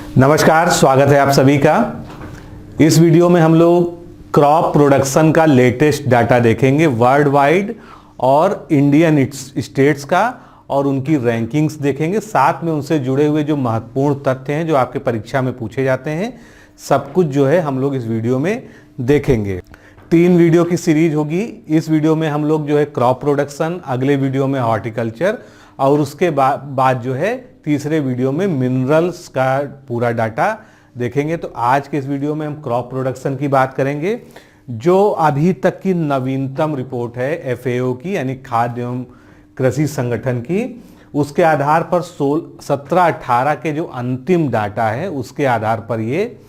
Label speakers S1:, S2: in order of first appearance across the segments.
S1: नमस्कार, स्वागत है आप सभी का। इस वीडियो में हम लोग क्रॉप प्रोडक्शन का लेटेस्ट डाटा देखेंगे वर्ल्ड वाइड और इंडियन स्टेट्स का, और उनकी रैंकिंग्स देखेंगे। साथ में उनसे जुड़े हुए जो महत्वपूर्ण तथ्य हैं जो आपके परीक्षा में पूछे जाते हैं, सब कुछ जो है हम लोग इस वीडियो में देखेंगे। 3 वीडियो की सीरीज होगी। इस वीडियो में हम लोग जो है क्रॉप प्रोडक्शन, अगले वीडियो में हॉर्टिकल्चर, और उसके बाद जो है तीसरे वीडियो में मिनरल्स का पूरा डाटा देखेंगे। तो आज के इस वीडियो में हम क्रॉप प्रोडक्शन की बात करेंगे, जो अभी तक की नवीनतम रिपोर्ट है एफएओ की, यानी खाद्य एवं कृषि संगठन की। उसके आधार पर 17-18 के जो अंतिम डाटा है उसके आधार पर ये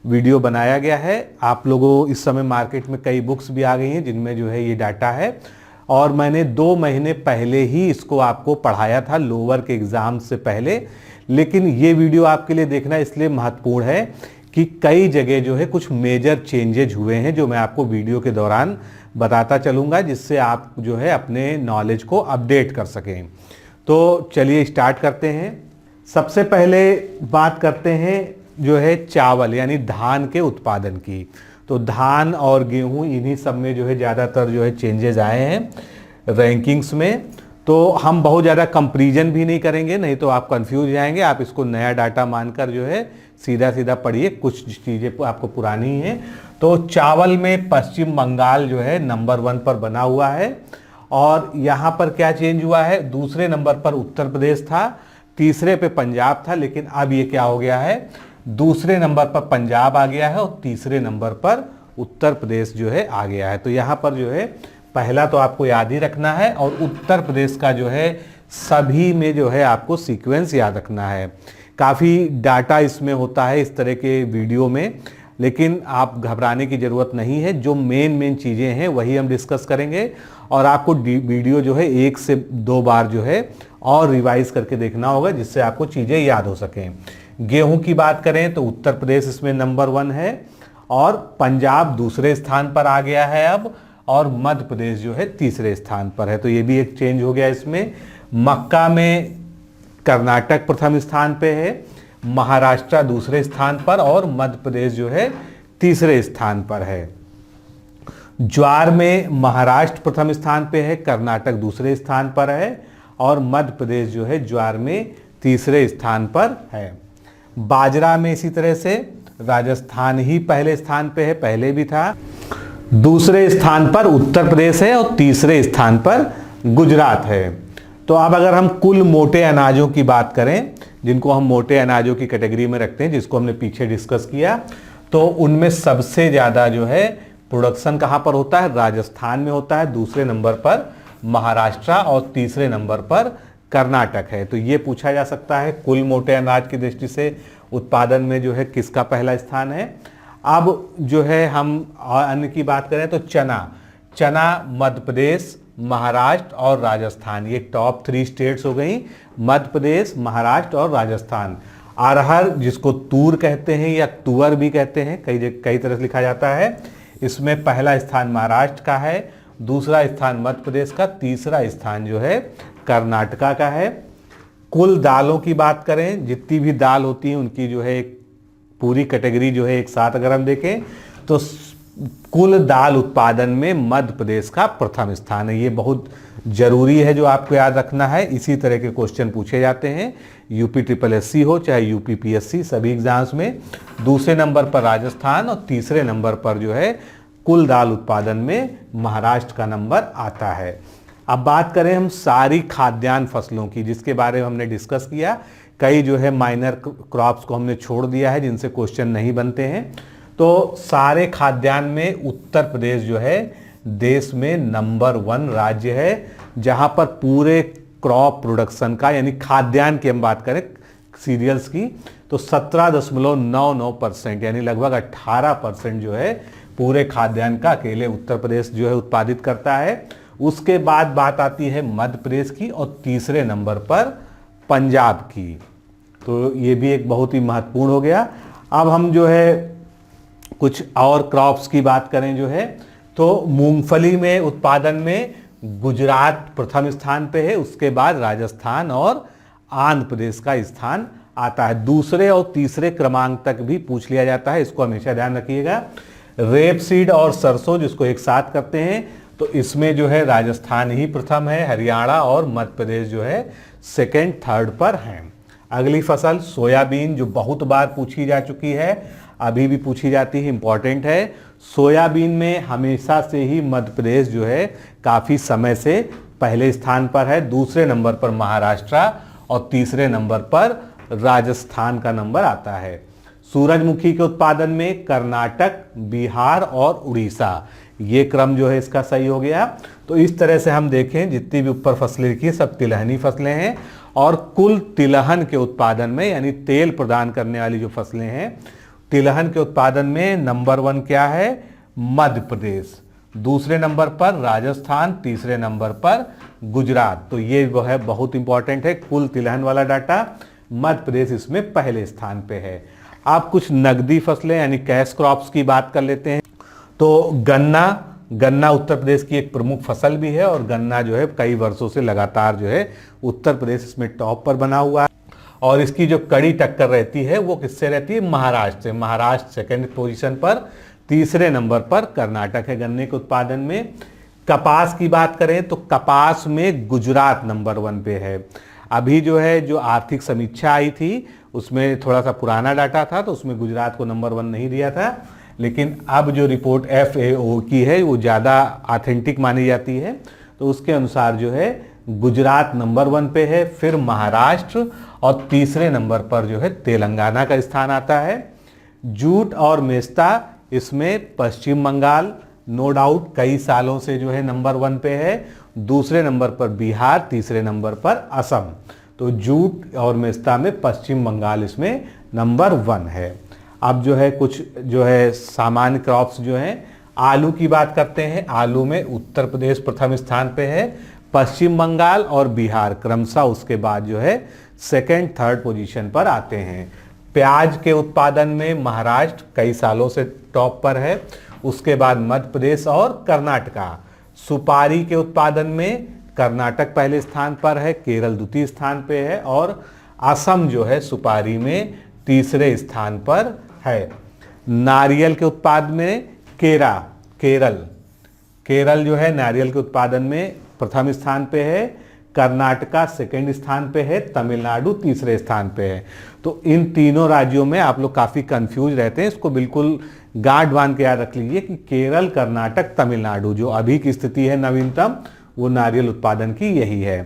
S1: वीडियो बनाया गया है। आप लोगों इस समय मार्केट में कई बुक्स भी आ गई हैं जिनमें जो है ये डाटा है, और मैंने 2 महीने पहले ही इसको आपको पढ़ाया था लोअर के एग्जाम से पहले। लेकिन ये वीडियो आपके लिए देखना इसलिए महत्वपूर्ण है कि कई जगह जो है कुछ मेजर चेंजेज हुए हैं जो मैं आपको वीडियो के दौरान बताता चलूँगा, जिससे आप जो है अपने नॉलेज को अपडेट कर सकें। तो चलिए स्टार्ट करते हैं। सबसे पहले बात करते हैं जो है चावल यानी धान के उत्पादन की। तो धान और गेहूं, इन्हीं सब में जो है ज़्यादातर जो है चेंजेस आए हैं रैंकिंग्स में। तो हम बहुत ज़्यादा कंपैरिजन भी नहीं करेंगे, नहीं तो आप कंफ्यूज जाएंगे। आप इसको नया डाटा मानकर जो है सीधा सीधा पढ़िए, कुछ चीज़ें आपको पुरानी हैं। तो चावल में पश्चिम बंगाल जो है नंबर 1 पर बना हुआ है, और यहाँ पर क्या चेंज हुआ है, दूसरे नंबर पर उत्तर प्रदेश था, तीसरे पे पंजाब था, लेकिन अब ये क्या हो गया है, दूसरे नंबर पर पंजाब आ गया है और तीसरे नंबर पर उत्तर प्रदेश जो है आ गया है। तो यहाँ पर जो है पहला तो आपको याद ही रखना है, और उत्तर प्रदेश का जो है सभी में जो है आपको सीक्वेंस याद रखना है। काफ़ी डाटा इसमें होता है इस तरह के वीडियो में, लेकिन आप घबराने की ज़रूरत नहीं है। जो मेन चीज़ें हैं वही हम डिस्कस करेंगे, और आपको वीडियो जो है 1 से 2 बार जो है और रिवाइज करके देखना होगा, जिससे आपको चीज़ें याद हो सकें। गेहूं की बात करें तो उत्तर प्रदेश इसमें नंबर 1 है, और पंजाब दूसरे स्थान पर आ गया है अब, और मध्य प्रदेश जो है तीसरे स्थान पर है। तो ये भी एक चेंज हो गया इसमें। मक्का में कर्नाटक प्रथम स्थान पे है, महाराष्ट्र दूसरे स्थान पर, और मध्य प्रदेश जो है तीसरे स्थान पर है। ज्वार में महाराष्ट्र प्रथम स्थान पे है, कर्नाटक दूसरे स्थान पर है, और मध्य प्रदेश जो है ज्वार में तीसरे स्थान पर है। बाजरा में इसी तरह से राजस्थान ही पहले स्थान पे है, पहले भी था। दूसरे स्थान पर उत्तर प्रदेश है, और तीसरे स्थान पर गुजरात है। तो अब अगर हम कुल मोटे अनाजों की बात करें, जिनको हम मोटे अनाजों की कैटेगरी में रखते हैं, जिसको हमने पीछे डिस्कस किया, तो उनमें सबसे ज़्यादा जो है प्रोडक्शन कहाँ पर होता है, राजस्थान में होता है। दूसरे नंबर पर महाराष्ट्र और तीसरे नंबर पर कर्नाटक है। तो ये पूछा जा सकता है कुल मोटे अनाज की दृष्टि से उत्पादन में जो है किसका पहला स्थान है। अब जो है हम अन्य की बात करें तो चना मध्य प्रदेश, महाराष्ट्र और राजस्थान, ये टॉप 3 स्टेट्स हो गई, मध्य प्रदेश, महाराष्ट्र और राजस्थान। अरहर, जिसको तूर कहते हैं या तुअर भी कहते हैं, कई तरह से लिखा जाता है, इसमें पहला स्थान महाराष्ट्र का है, दूसरा स्थान मध्य प्रदेश का, तीसरा स्थान जो है कर्नाटका का है। कुल दालों की बात करें, जितनी भी दाल होती हैं उनकी जो है एक पूरी कैटेगरी जो है एक साथ अगर हम देखें तो कुल दाल उत्पादन में मध्य प्रदेश का प्रथम स्थान है। ये बहुत जरूरी है, जो आपको याद रखना है। इसी तरह के क्वेश्चन पूछे जाते हैं, UPSSC हो चाहे UPPSC, सभी एग्जाम्स में। दूसरे नंबर पर राजस्थान, और तीसरे नंबर पर जो है कुल दाल उत्पादन में महाराष्ट्र का नंबर आता है। अब बात करें हम सारी खाद्यान्न फसलों की, जिसके बारे में हमने डिस्कस किया। कई जो है माइनर क्रॉप्स को हमने छोड़ दिया है जिनसे क्वेश्चन नहीं बनते हैं। तो सारे खाद्यान्न में उत्तर प्रदेश जो है देश में नंबर 1 राज्य है, जहां पर पूरे क्रॉप प्रोडक्शन का, यानी खाद्यान्न की हम बात करें सीरियल्स की, तो 17.99% यानी लगभग 18% जो है पूरे खाद्यान्न का अकेले उत्तर प्रदेश जो है उत्पादित करता है। उसके बाद बात आती है मध्य प्रदेश की, और तीसरे नंबर पर पंजाब की। तो ये भी एक बहुत ही महत्वपूर्ण हो गया। अब हम जो है कुछ और क्रॉप्स की बात करें जो है, तो मूंगफली में उत्पादन में गुजरात प्रथम स्थान पे है, उसके बाद राजस्थान और आंध्र प्रदेश का स्थान आता है। दूसरे और तीसरे क्रमांक तक भी पूछ लिया जाता है, इसको हमेशा ध्यान रखिएगा। रेपसीड और सरसों जिसको एक साथ करते हैं, तो इसमें जो है राजस्थान ही प्रथम है, हरियाणा और मध्य प्रदेश जो है सेकंड थर्ड पर हैं। अगली फसल सोयाबीन, जो बहुत बार पूछी जा चुकी है, अभी भी पूछी जाती है, इंपॉर्टेंट है। सोयाबीन में हमेशा से ही मध्य प्रदेश जो है काफ़ी समय से पहले स्थान पर है, दूसरे नंबर पर महाराष्ट्र और तीसरे नंबर पर राजस्थान का नंबर आता है। सूरजमुखी के उत्पादन में कर्नाटक, बिहार और उड़ीसा, ये क्रम जो है इसका सही हो गया। तो इस तरह से हम देखें जितनी भी ऊपर फसलें लिखी है सब तिलहनी फसलें हैं, और कुल तिलहन के उत्पादन में यानी तेल प्रदान करने वाली जो फसलें हैं, तिलहन के उत्पादन में नंबर 1 क्या है? मध्य प्रदेश, दूसरे नंबर पर राजस्थान, तीसरे नंबर पर गुजरात। तो ये वो है बहुत इंपॉर्टेंट है, कुल तिलहन वाला डाटा मध्य प्रदेश इसमें पहले स्थान पे है। आप कुछ नकदी फसलें यानी कैश क्रॉप्स की बात कर लेते हैं। तो गन्ना उत्तर प्रदेश की एक प्रमुख फसल भी है, और गन्ना जो है कई वर्षों से लगातार जो है उत्तर प्रदेश इसमें टॉप पर बना हुआ है। और इसकी जो कड़ी टक्कर रहती है वो किससे रहती है? महाराष्ट्र से। महाराष्ट्र सेकंड पोजीशन पर, तीसरे नंबर पर कर्नाटक है गन्ने के उत्पादन में। कपास की बात करें तो कपास में गुजरात नंबर 1 पे है। अभी जो है जो आर्थिक समीक्षा आई थी उसमें थोड़ा सा पुराना डाटा था, तो उसमें गुजरात को नंबर 1 नहीं दिया था, लेकिन अब जो रिपोर्ट FAO की है वो ज़्यादा ऑथेंटिक मानी जाती है, तो उसके अनुसार जो है गुजरात नंबर 1 पे है, फिर महाराष्ट्र और तीसरे नंबर पर जो है तेलंगाना का स्थान आता है। जूट और मेस्ता, इसमें पश्चिम बंगाल नो डाउट कई सालों से जो है नंबर 1 पे है, दूसरे नंबर पर बिहार, तीसरे नंबर पर असम। तो जूट और मेस्ता में पश्चिम बंगाल इसमें नंबर 1 है। अब जो है कुछ जो है सामान्य क्रॉप्स जो हैं, आलू की बात करते हैं। आलू में उत्तर प्रदेश प्रथम स्थान पे है, पश्चिम बंगाल और बिहार क्रमशः उसके बाद जो है सेकंड थर्ड पोजीशन पर आते हैं। प्याज के उत्पादन में महाराष्ट्र कई सालों से टॉप पर है, उसके बाद मध्य प्रदेश और कर्नाटका। सुपारी के उत्पादन में कर्नाटक पहले स्थान पर है, केरल द्वितीय स्थान पे है, और असम जो है सुपारी में तीसरे स्थान पर है। नारियल के उत्पादन में केरल जो है नारियल के उत्पादन में प्रथम स्थान पे है, कर्नाटका सेकंड स्थान पे है, तमिलनाडु तीसरे स्थान पे है। तो इन तीनों राज्यों में आप लोग काफ़ी कंफ्यूज रहते हैं, इसको बिल्कुल गांठ बांध के याद रख लीजिए कि केरल, कर्नाटक, तमिलनाडु जो अभी की स्थिति है नवीनतम वो नारियल उत्पादन की यही है।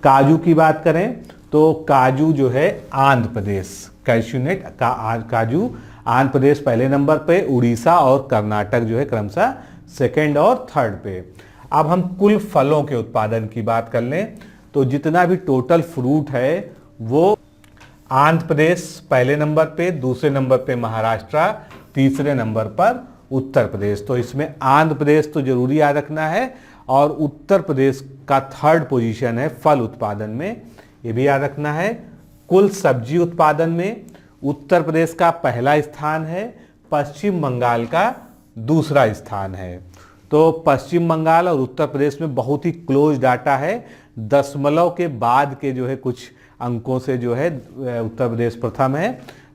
S1: काजू की बात करें तो काजू जो है आंध्र प्रदेश, कैश्यूनट काजू आंध्र प्रदेश पहले नंबर पे, उड़ीसा और कर्नाटक जो है क्रमशः सेकंड और थर्ड पे। अब हम कुल फलों के उत्पादन की बात कर लें तो जितना भी टोटल फ्रूट है वो आंध्र प्रदेश पहले नंबर पे, दूसरे नंबर पे महाराष्ट्र, तीसरे नंबर पर उत्तर प्रदेश। तो इसमें आंध्र प्रदेश तो जरूरी याद रखना है, और उत्तर प्रदेश का थर्ड पोजीशन है फल उत्पादन में, ये भी याद रखना है। कुल सब्जी उत्पादन में उत्तर प्रदेश का पहला स्थान है, पश्चिम बंगाल का दूसरा स्थान है। तो पश्चिम बंगाल और उत्तर प्रदेश में बहुत ही क्लोज डाटा है, दशमलव के बाद के जो है कुछ अंकों से जो है उत्तर प्रदेश प्रथम है।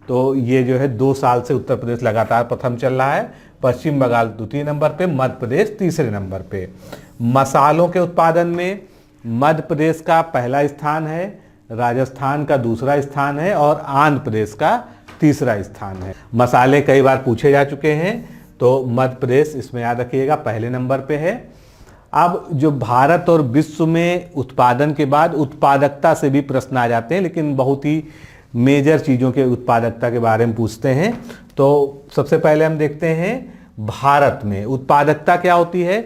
S1: तो ये जो है 2 साल से उत्तर प्रदेश लगातार प्रथम चल रहा है, पश्चिम बंगाल द्वितीय नंबर पे, मध्य प्रदेश तीसरे नंबर पे। मसालों के उत्पादन में मध्य प्रदेश का पहला स्थान है, राजस्थान का दूसरा स्थान है और आंध्र प्रदेश का तीसरा स्थान है। मसाले कई बार पूछे जा चुके हैं, तो मध्य प्रदेश इसमें याद रखिएगा पहले नंबर पे है। अब जो भारत और विश्व में उत्पादन के बाद उत्पादकता से भी प्रश्न आ जाते हैं, लेकिन बहुत ही मेजर चीज़ों के उत्पादकता के बारे में पूछते हैं। तो सबसे पहले हम देखते हैं भारत में उत्पादकता क्या होती है।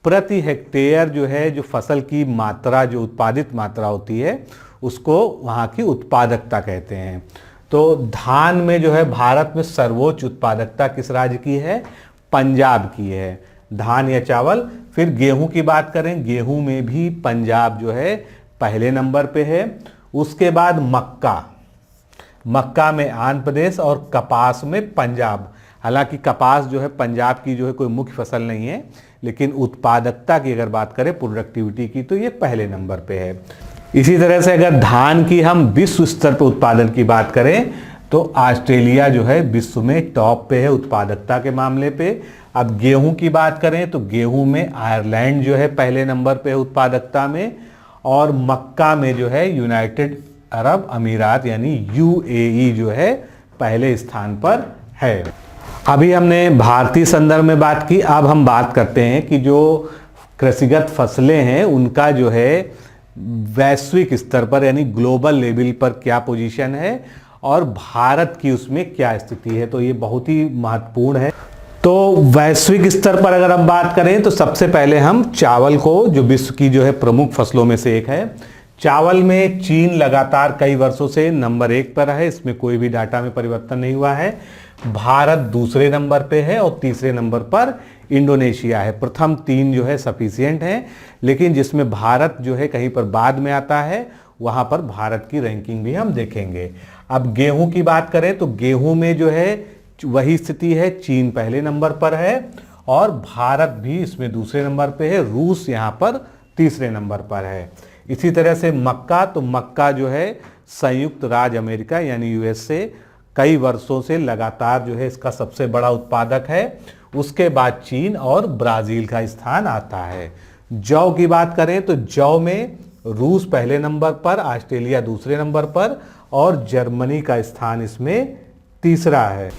S1: प्रति हेक्टेयर जो है जो फसल की मात्रा, जो उत्पादित मात्रा होती है उसको वहाँ की उत्पादकता कहते हैं। तो धान में जो है भारत में सर्वोच्च उत्पादकता किस राज्य की है? पंजाब की है, धान या चावल। फिर गेहूं की बात करें, गेहूं में भी पंजाब जो है पहले नंबर पे है। उसके बाद मक्का में आंध्र प्रदेश और कपास में पंजाब। हालांकि कपास जो है पंजाब की जो है कोई मुख्य फसल नहीं है, लेकिन उत्पादकता की अगर बात करें प्रोडक्टिविटी की तो ये पहले नंबर पे है। इसी तरह से अगर धान की हम विश्व स्तर पर उत्पादन की बात करें तो ऑस्ट्रेलिया जो है विश्व में टॉप पे है उत्पादकता के मामले पे। अब गेहूं की बात करें तो गेहूं में आयरलैंड जो है पहले नंबर पे है उत्पादकता में, और मक्का में जो है यूनाइटेड अरब अमीरात यानी यूएई जो है पहले स्थान पर है। अभी हमने भारतीय संदर्भ में बात की, अब हम बात करते हैं कि जो कृषिगत फसलें हैं उनका जो है वैश्विक स्तर पर यानी ग्लोबल लेवल पर क्या पोजीशन है और भारत की उसमें क्या स्थिति है। तो ये बहुत ही महत्वपूर्ण है। तो वैश्विक स्तर पर अगर हम बात करें तो सबसे पहले हम चावल को, जो विश्व की जो है प्रमुख फसलों में से एक है, चावल में चीन लगातार कई वर्षों से नंबर 1 पर है, इसमें कोई भी डाटा में परिवर्तन नहीं हुआ है। भारत दूसरे नंबर पे है और तीसरे नंबर पर इंडोनेशिया है। प्रथम 3 जो है सफिशिएंट हैं, लेकिन जिसमें भारत जो है कहीं पर बाद में आता है वहां पर भारत की रैंकिंग भी हम देखेंगे। अब गेहूं की बात करें तो गेहूं में जो है वही स्थिति है, चीन पहले नंबर पर है और भारत भी इसमें दूसरे नंबर पे है, रूस यहाँ पर तीसरे नंबर पर है। इसी तरह से मक्का, तो मक्का जो है संयुक्त राज्य अमेरिका यानी यूएसए कई वर्षों से लगातार जो है इसका सबसे बड़ा उत्पादक है। उसके बाद चीन और ब्राजील का स्थान आता है। जौ की बात करें तो जौ में रूस पहले नंबर पर, ऑस्ट्रेलिया दूसरे नंबर पर और जर्मनी का स्थान इसमें तीसरा है।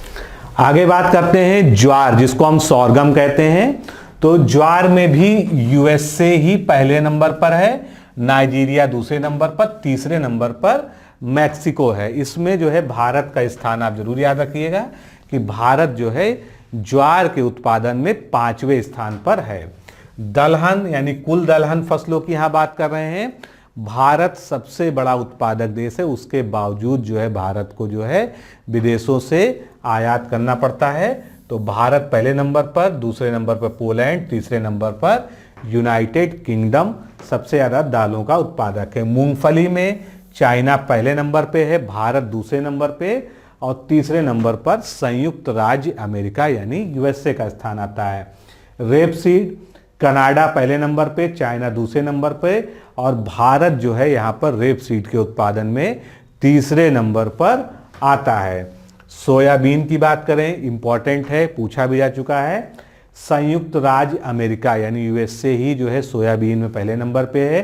S1: आगे बात करते हैं ज्वार, जिसको हम सोरगम कहते हैं। तो ज्वार में भी यूएसए ही पहले नंबर पर है, नाइजीरिया दूसरे नंबर पर, तीसरे नंबर पर मैक्सिको है। इसमें जो है भारत का स्थान आप जरूर याद रखिएगा कि भारत जो है ज्वार के उत्पादन में 5वें स्थान पर है। दलहन यानी कुल दलहन फसलों की यहां बात कर रहे हैं। भारत सबसे बड़ा उत्पादक देश है, उसके बावजूद जो है भारत को जो है विदेशों से आयात करना पड़ता है। तो भारत पहले नंबर पर, दूसरे नंबर पर पोलैंड, तीसरे नंबर पर यूनाइटेड किंगडम सबसे ज़्यादा दालों का उत्पादक है। मूंगफली में चाइना पहले नंबर पे है, भारत दूसरे नंबर पे और तीसरे नंबर पर संयुक्त राज्य अमेरिका यानी यूएसए का स्थान आता है। रेपसीड कनाडा पहले नंबर पे, चाइना दूसरे नंबर पे और भारत जो है यहाँ पर रेपसीड के उत्पादन में तीसरे नंबर पर आता है। सोयाबीन की बात करें, इंपॉर्टेंट है, पूछा भी जा चुका है। संयुक्त राज्य अमेरिका यानी यूएसए ही जो है सोयाबीन में पहले नंबर पे है,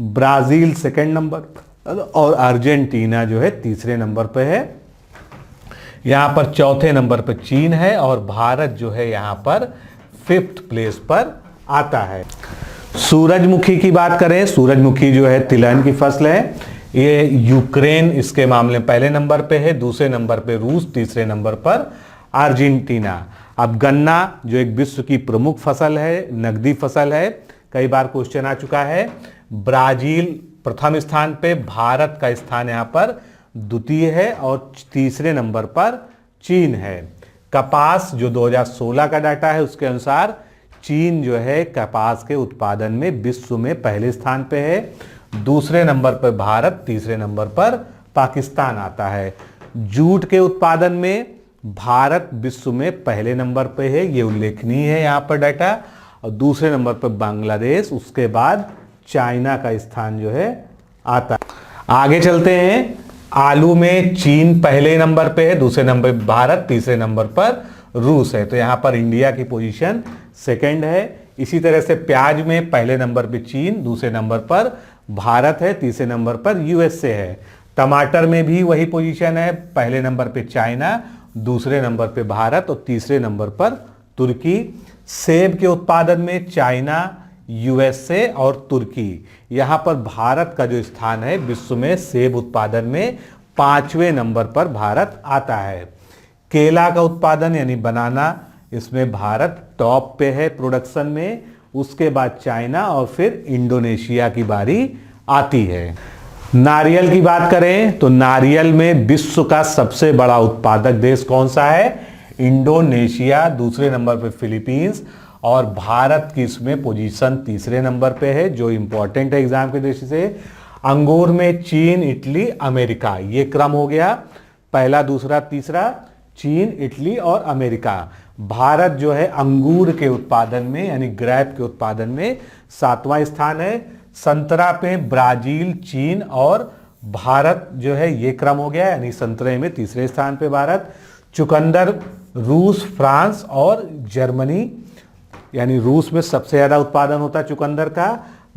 S1: ब्राजील सेकंड नंबर और अर्जेंटीना जो है तीसरे नंबर पे है। यहाँ पर चौथे नंबर पर चीन है और भारत जो है यहाँ पर 5th प्लेस पर आता है। सूरजमुखी की बात करें, सूरजमुखी जो है तिलहन की फसल है। ये यूक्रेन इसके मामले में पहले नंबर पे है, दूसरे नंबर पे रूस, तीसरे नंबर पर अर्जेंटीना। अब गन्ना जो एक विश्व की प्रमुख फसल है, नकदी फसल है, कई बार क्वेश्चन आ चुका है। ब्राजील प्रथम स्थान पे, भारत का स्थान यहाँ पर द्वितीय है और तीसरे नंबर पर चीन है। कपास जो 2016 का डाटा है उसके अनुसार चीन जो है कपास के उत्पादन में विश्व में पहले स्थान पे है, दूसरे नंबर पर भारत, तीसरे नंबर पर पाकिस्तान आता है। जूट के उत्पादन में भारत विश्व में पहले नंबर पे है, ये उल्लेखनीय है यहाँ पर डाटा, और दूसरे नंबर पर बांग्लादेश, उसके बाद चाइना का स्थान जो है आता है। आगे चलते हैं। आलू में चीन पहले नंबर पे है, दूसरे नंबर पर भारत, तीसरे नंबर पर रूस है। तो यहाँ पर इंडिया की पोजीशन सेकंड है। इसी तरह से प्याज में पहले नंबर पे चीन, दूसरे नंबर पर भारत है, तीसरे नंबर पर यूएसए है। टमाटर में भी वही पोजीशन है, पहले नंबर पे चाइना, दूसरे नंबर पे भारत और तीसरे नंबर पर तुर्की। सेब के उत्पादन में चाइना, यूएसए और तुर्की। यहाँ पर भारत का जो स्थान है विश्व में सेब उत्पादन में 5वें नंबर पर भारत आता है। केला का उत्पादन यानी बनाना, इसमें भारत टॉप पे है प्रोडक्शन में, उसके बाद चाइना और फिर इंडोनेशिया की बारी आती है। नारियल की बात करें तो नारियल में विश्व का सबसे बड़ा उत्पादक देश कौन सा है? इंडोनेशिया, दूसरे नंबर पे फिलीपींस और भारत की इसमें पोजीशन तीसरे नंबर पे है, जो इंपॉर्टेंट है एग्जाम की दृष्टि से। अंगूर में चीन, इटली, अमेरिका, ये क्रम हो गया, पहला, दूसरा, तीसरा, चीन, इटली और अमेरिका। भारत जो है अंगूर के उत्पादन में यानी ग्रेप के उत्पादन में 7वां स्थान है। संतरा पे ब्राजील, चीन और भारत जो है ये क्रम हो गया, यानी संतरे में तीसरे स्थान पे भारत। चुकंदर रूस, फ्रांस और जर्मनी, यानी रूस में सबसे ज़्यादा उत्पादन होता है चुकंदर का।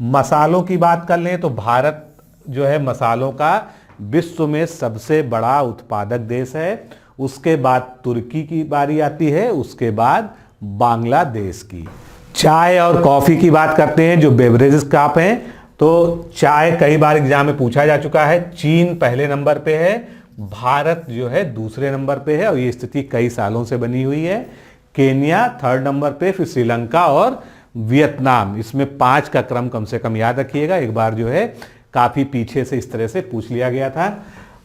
S1: मसालों की बात कर लें तो भारत जो है मसालों का विश्व में सबसे बड़ा उत्पादक देश है। उसके बाद तुर्की की बारी आती है, उसके बाद बांग्लादेश की। चाय और कॉफ़ी की बात करते हैं, जो बेवरेजेस कप हैं, तो चाय कई बार एग्जाम में पूछा जा चुका है। चीन पहले नंबर पे है, भारत जो है दूसरे नंबर पे है और ये स्थिति कई सालों से बनी हुई है। केन्या थर्ड नंबर पे, फिर श्रीलंका और वियतनाम। इसमें 5 का क्रम कम से कम याद रखिएगा, एक बार जो है काफ़ी पीछे से इस तरह से पूछ लिया गया था।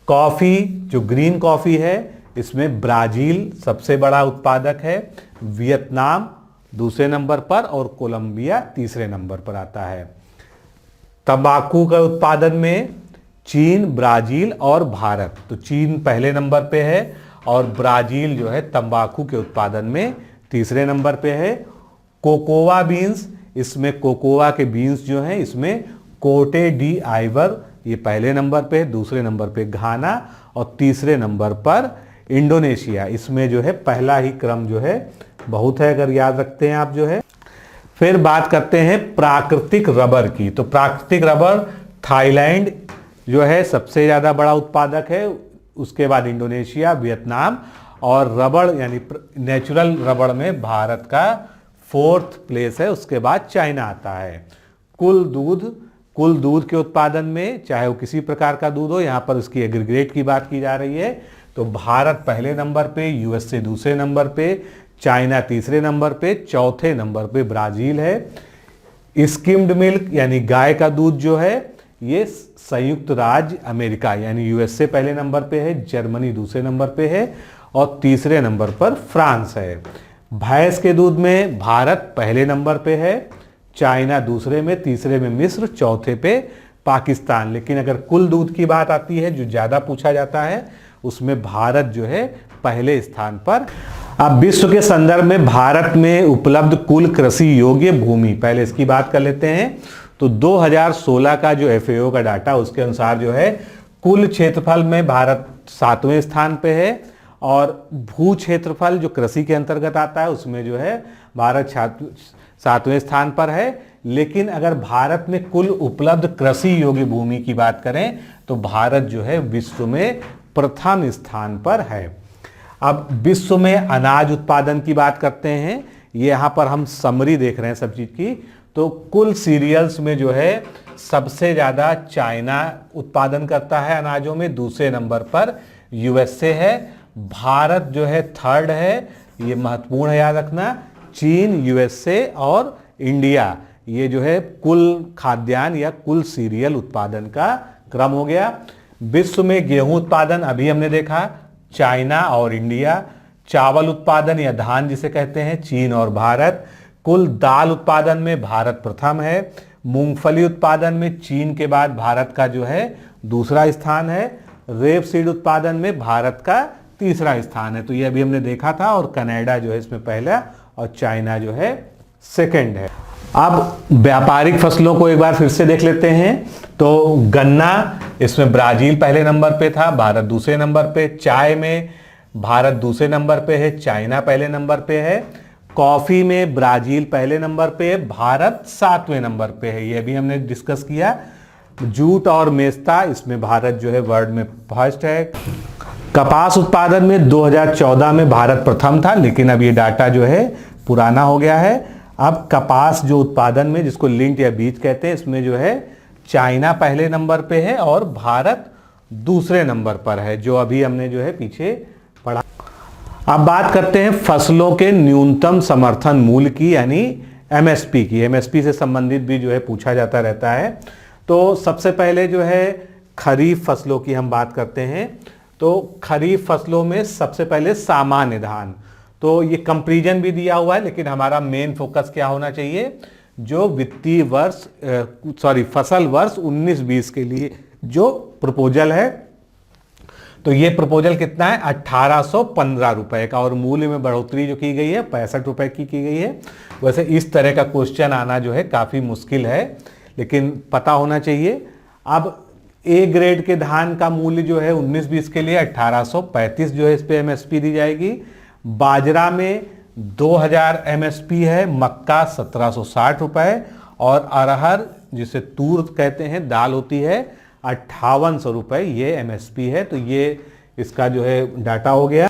S1: कॉफ़ी जो ग्रीन कॉफ़ी है, इसमें ब्राज़ील सबसे बड़ा उत्पादक है, वियतनाम दूसरे नंबर पर और कोलंबिया तीसरे नंबर पर आता है। तंबाकू का उत्पादन में चीन, ब्राज़ील और भारत, तो चीन पहले नंबर पे है और ब्राज़ील जो है तंबाकू के उत्पादन में तीसरे नंबर पे है। कोकोआ बीन्स, इसमें कोकोआ के बीन्स जो हैं इसमें कोटे डी आइवर ये पहले नंबर पे है, दूसरे नंबर पे घाना और तीसरे नंबर पर इंडोनेशिया। इसमें जो है पहला ही क्रम जो है बहुत है, अगर याद रखते हैं आप जो है। फिर बात करते हैं प्राकृतिक रबर की, तो प्राकृतिक रबर थाईलैंड जो है सबसे ज़्यादा बड़ा उत्पादक है, उसके बाद इंडोनेशिया, वियतनाम और रबड़ यानी नेचुरल रबड़ में भारत का 4th प्लेस है, उसके बाद चाइना आता है। कुल दूध के उत्पादन में, चाहे वो किसी प्रकार का दूध हो, यहाँ पर उसकी एग्रीगेट की बात की जा रही है, तो भारत पहले नंबर पे, यूएसए दूसरे नंबर पे, चाइना तीसरे नंबर पे, चौथे नंबर पे ब्राज़ील है। स्किम्ड मिल्क यानी गाय का दूध जो है ये संयुक्त राज्य अमेरिका यानी यूएसए पहले नंबर पे है, जर्मनी दूसरे नंबर पे है और तीसरे नंबर पर फ्रांस है। भैंस के दूध में भारत पहले नंबर पे है, चाइना दूसरे में, तीसरे में मिस्र, चौथे पे पाकिस्तान। लेकिन अगर कुल दूध की बात आती है जो ज़्यादा पूछा जाता है, उसमें भारत जो है पहले स्थान पर। अब विश्व के संदर्भ में भारत में उपलब्ध कुल कृषि योग्य भूमि, पहले इसकी बात कर लेते हैं। तो 2016 का जो FAO का डाटा, उसके अनुसार जो है कुल क्षेत्रफल में भारत 7वें स्थान पे है और भू क्षेत्रफल जो कृषि के अंतर्गत आता है उसमें जो है भारत 7वें स्थान पर है। लेकिन अगर भारत में कुल उपलब्ध कृषि योग्य भूमि की बात करें तो भारत जो है विश्व में प्रथम स्थान पर है। अब विश्व में अनाज उत्पादन की बात करते हैं, ये यहाँ पर हम समरी देख रहे हैं सब चीज़ की। तो कुल सीरियल्स में जो है सबसे ज़्यादा चाइना उत्पादन करता है अनाजों में, दूसरे नंबर पर यूएसए है, भारत जो है थर्ड है, ये महत्वपूर्ण है याद रखना। चीन, यूएसए और इंडिया ये जो है कुल खाद्यान्न या कुल सीरियल उत्पादन का क्रम हो गया। विश्व में गेहूं उत्पादन अभी हमने देखा, चाइना और इंडिया। चावल उत्पादन या धान जिसे कहते हैं, चीन और भारत। कुल दाल उत्पादन में भारत प्रथम है। मूंगफली उत्पादन में चीन के बाद भारत का जो है दूसरा स्थान है। रेपसीड उत्पादन में भारत का तीसरा स्थान है, तो ये अभी हमने देखा था। और कनाडा जो है इसमें पहला और चाइना जो है सेकंड है। अब व्यापारिक फसलों को एक बार फिर से देख लेते हैं। तो गन्ना, इसमें ब्राजील पहले नंबर पे था, भारत दूसरे नंबर पे। चाय में भारत दूसरे नंबर पे है, चाइना पहले नंबर पे है। कॉफ़ी में ब्राजील पहले नंबर पे है, भारत 7वें नंबर पे है, ये भी हमने डिस्कस किया। जूट और मेस्ता, इसमें भारत जो है वर्ल्ड में फर्स्ट है। कपास उत्पादन में 2014 में भारत प्रथम था, लेकिन अब ये डाटा जो है पुराना हो गया है। अब कपास जो उत्पादन में, जिसको लिंट या बीज कहते हैं, इसमें जो है चाइना पहले नंबर पे है और भारत दूसरे नंबर पर है, जो अभी हमने जो है पीछे पढ़ा। अब बात करते हैं फसलों के न्यूनतम समर्थन मूल्य की, यानी एमएसपी की। एमएसपी से संबंधित भी जो है पूछा जाता रहता है। तो सबसे पहले जो है खरीफ फसलों की हम बात करते हैं। तो खरीफ फसलों में सबसे पहले सामान्य धान, तो ये कंपैरिजन भी दिया हुआ है, लेकिन हमारा मेन फोकस क्या होना चाहिए, जो वित्तीय वर्ष फसल वर्ष 19-20 के लिए जो प्रपोजल है, तो ये प्रपोजल कितना है 1815 रुपए का, और मूल्य में बढ़ोतरी जो की गई है 65 रुपए की गई है। वैसे इस तरह का क्वेश्चन आना जो है काफ़ी मुश्किल है, लेकिन पता होना चाहिए। अब ए ग्रेड के धान का मूल्य जो है 19-20 के लिए 1835 जो है इस पे एमएसपी दी जाएगी। बाजरा में 2000 एमएसपी है, मक्का 1760 रुपए और अरहर जिसे तूर कहते हैं, दाल होती है, 5800 रुपए ये एमएसपी है। तो ये इसका जो है डाटा हो गया।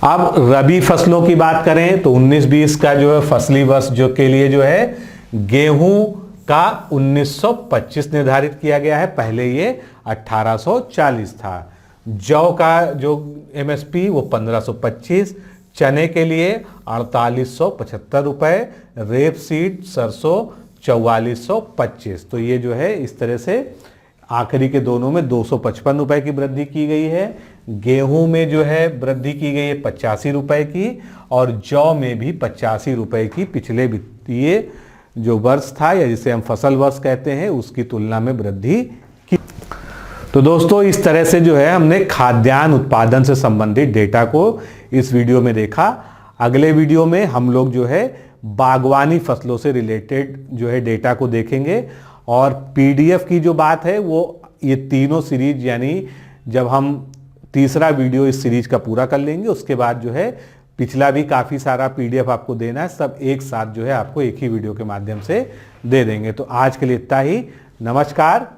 S1: अब रबी फसलों की बात करें तो 19-20 का जो है फसली वर्ष जो के लिए जो है गेहूं का 1925 निर्धारित किया गया है, पहले ये 1840 था। जौ का जो एमएसपी वो 1525, चने के लिए 4875 रुपए, रेप सीड सरसों 4425। तो ये जो है इस तरह से आखिरी के दोनों में 255 रुपए की वृद्धि की गई है। गेहूं में जो है वृद्धि की गई है 85 रुपए की और जौ में भी 85 रुपए की पिछले वित्तीय जो वर्ष था या जिसे हम फसल वर्ष कहते हैं उसकी तुलना में वृद्धि की। तो दोस्तों इस तरह से जो है हमने खाद्यान्न उत्पादन से संबंधित डेटा को इस वीडियो में देखा। अगले वीडियो में हम लोग जो है बागवानी फसलों से रिलेटेड जो है डेटा को देखेंगे और पीडीएफ की जो बात है वो ये तीनों सीरीज, यानी जब हम तीसरा वीडियो इस सीरीज का पूरा कर लेंगे उसके बाद जो है पिछला भी काफ़ी सारा पीडीएफ आपको देना है, सब एक साथ जो है आपको एक ही वीडियो के माध्यम से दे देंगे। तो आज के लिए इतना ही। नमस्कार।